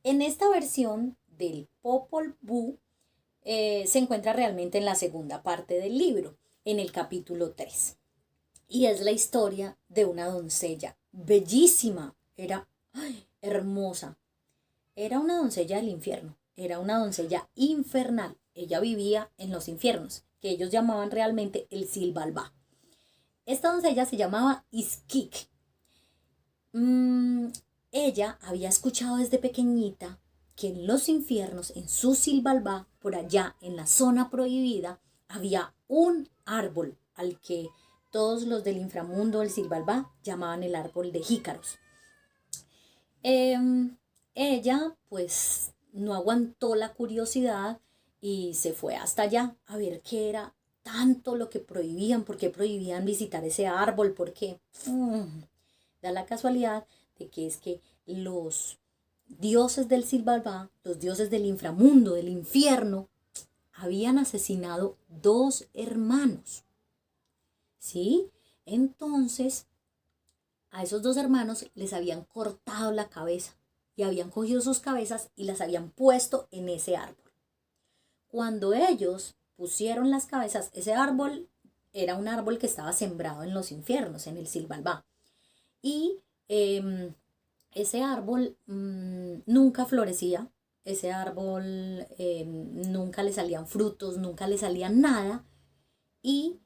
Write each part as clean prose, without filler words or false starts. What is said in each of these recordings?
En esta versión del Popol Vuh se encuentra realmente en la segunda parte del libro, en el capítulo 3. Y es la historia de una doncella bellísima, era hermosa, era una doncella del infierno, era una doncella infernal. Ella vivía en los infiernos, que ellos llamaban realmente el Silbalbá. Esta doncella se llamaba Iskik. Mm, Ella había escuchado desde pequeñita que en los infiernos, en su Silbalbá, por allá en la zona prohibida, había un árbol al que todos los del inframundo del Silbalbá llamaban el árbol de Jícaros. Ella pues no aguantó la curiosidad y se fue hasta allá a ver qué era tanto lo que prohibían, por qué prohibían visitar ese árbol, por qué. Da la casualidad de que es que los dioses del Silbalbá, los dioses del inframundo, del infierno, habían asesinado dos hermanos, ¿sí? Entonces, a esos dos hermanos les habían cortado la cabeza y habían cogido sus cabezas y las habían puesto en ese árbol. Cuando ellos pusieron las cabezas, ese árbol era un árbol que estaba sembrado en los infiernos, en el Silbalbá. Y ese árbol nunca florecía, ese árbol nunca le salían frutos, nunca le salían nada. Y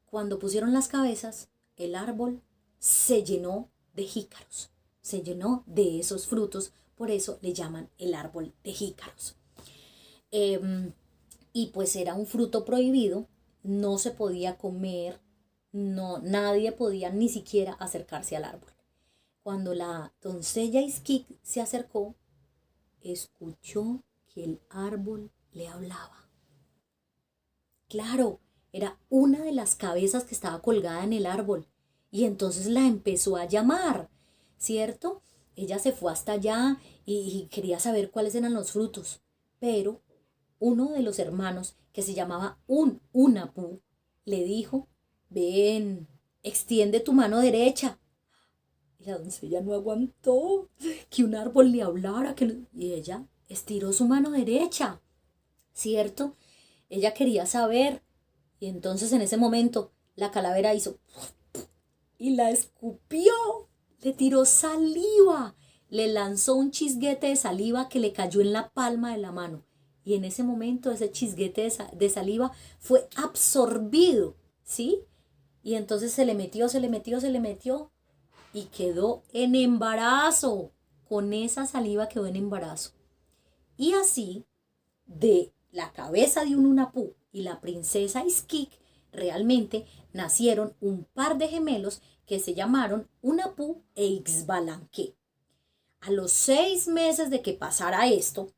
cuando pusieron las cabezas, el árbol se llenó de jícaros, se llenó de esos frutos, por eso le llaman el árbol de jícaros. Y pues era un fruto prohibido, no se podía comer, no, nadie podía ni siquiera acercarse al árbol. Cuando la doncella Iskik se acercó, escuchó que el árbol le hablaba. Claro, era una de las cabezas que estaba colgada en el árbol y entonces la empezó a llamar, ¿cierto? Ella se fue hasta allá y quería saber cuáles eran los frutos, pero uno de los hermanos, que se llamaba Unapu, le dijo, ven, extiende tu mano derecha. Y la doncella no aguantó que un árbol le hablara, y ella estiró su mano derecha, ¿cierto? Ella quería saber. Y entonces en ese momento la calavera hizo y la escupió. Le tiró saliva. Le lanzó un chisguete de saliva que le cayó en la palma de la mano. Y en ese momento ese chisguete de saliva fue absorbido, ¿sí? Y entonces se le metió, se le metió, se le metió y quedó en embarazo. Con esa saliva quedó en embarazo. Y así, de la cabeza de un Unapú y la princesa Iskik, realmente nacieron un par de gemelos que se llamaron Unapú e Ixbalanque. A los 6 meses de que pasara esto,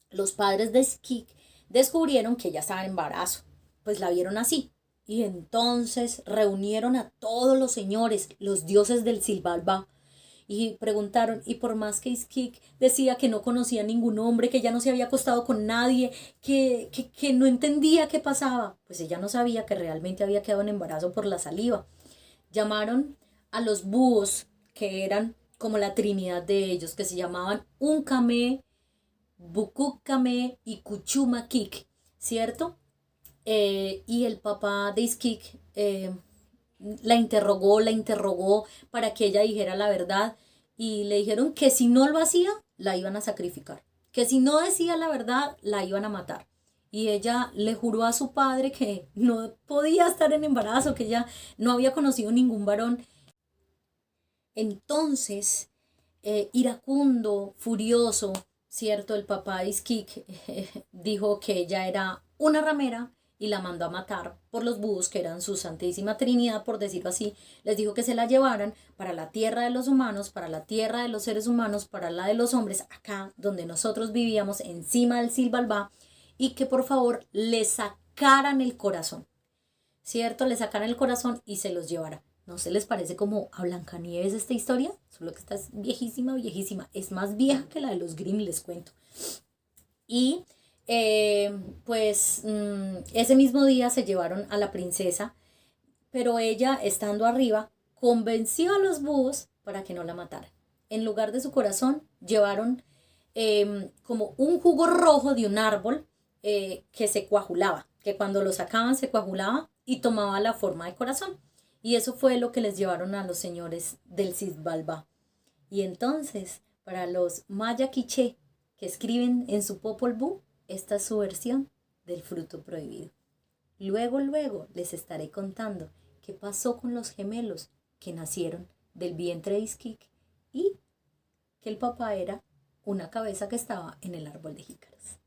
los padres de Iskik descubrieron que ella estaba en embarazo, pues la vieron así. Y entonces reunieron a todos los señores, los dioses del Silbalbá, y preguntaron, y por más que Iskik decía que no conocía ningún hombre, que ya no se había acostado con nadie, que no entendía qué pasaba, pues ella no sabía que realmente había quedado en embarazo por la saliva. Llamaron a los búhos, que eran como la trinidad de ellos, que se llamaban Uncame, Bukukkame y Kuchumakik, ¿cierto? Y el papá de Iskik la interrogó para que ella dijera la verdad y le dijeron que si no lo hacía, la iban a sacrificar, que si no decía la verdad, la iban a matar. Y ella le juró a su padre que no podía estar en embarazo, que ella no había conocido ningún varón. Entonces, iracundo, furioso, ¿cierto? El papá de Iskik dijo que ella era una ramera y la mandó a matar por los búhos, que eran su santísima trinidad, por decirlo así. Les dijo que se la llevaran para la tierra de los humanos, para la tierra de los seres humanos, para la de los hombres, acá donde nosotros vivíamos, encima del Silbalbá, y que por favor le sacaran el corazón, ¿cierto? Le sacaran el corazón y se los llevara. ¿No se les parece como a Blancanieves esta historia? Solo que esta es viejísima, viejísima. Es más vieja que la de los Grimm, les cuento. Y pues ese mismo día se llevaron a la princesa, pero ella, estando arriba, convenció a los búhos para que no la mataran. En lugar de su corazón, llevaron como un jugo rojo de un árbol que se coagulaba, que cuando lo sacaban se coagulaba y tomaba la forma de corazón. Y eso fue lo que les llevaron a los señores del Cisbalba. Y entonces, para los maya quiché que escriben en su Popol Vuh, esta es su versión del fruto prohibido. Luego les estaré contando qué pasó con los gemelos que nacieron del vientre de Ixquic y que el papá era una cabeza que estaba en el árbol de jícaras.